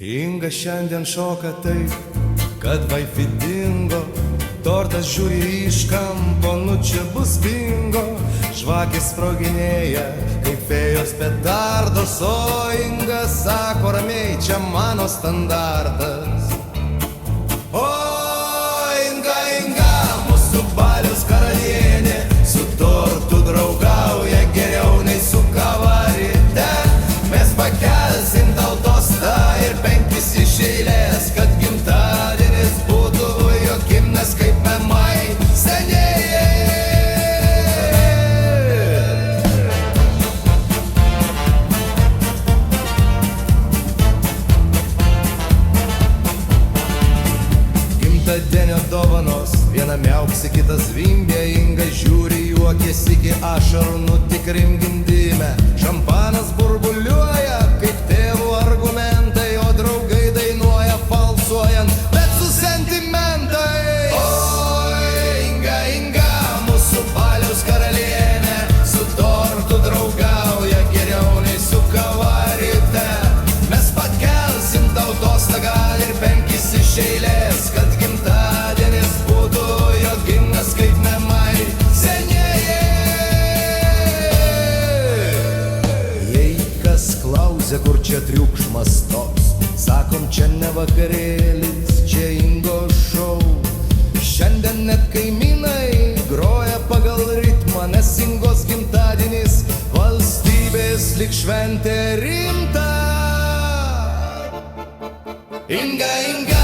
Inga šiandien šoka taip, kad vaifi dingo, tortas žiūri iš kampo, nu čia bus bingo, žvakės sproginėja, kaip fėjos petardos, o Inga sako ramiai, čia mano standartas. O Inga, Inga, mūsų balius karalienė, su tortu draugauja geriau nei su kavarite. Mes pakelsim tau tostą ir 5 iš eilės, kad gimtadienis būtų jo gimnas kaip memai senieji. Gimtadienio dovanos, viena miauksi, kitas zvimbia, Inga žiūri, juokiasi iki ašarų, nu tikrim gimdyme. Šampanas burbuliuoja, kaip tėvų argumentai, o draugai dainuoja falsuojant, bet su sentimentai. Oi, Inga, Inga, mūsų baliaus karalienė, su tortu draugauja geriau nei su kavarite. Mes pakelsim tau tostą ir 5 iš eilės, kad gimtadienis būtų jo gimnas kaip memai senieji. Jei kas klausia, kur čia triukšmas toks, sakom, čia ne vakarėlis, čia Ingo šou. Šiandien net kaimynai groja pagal ritmą, nes Ingos gimtadienis valstybės lyg šventė rimta. Inga, Inga,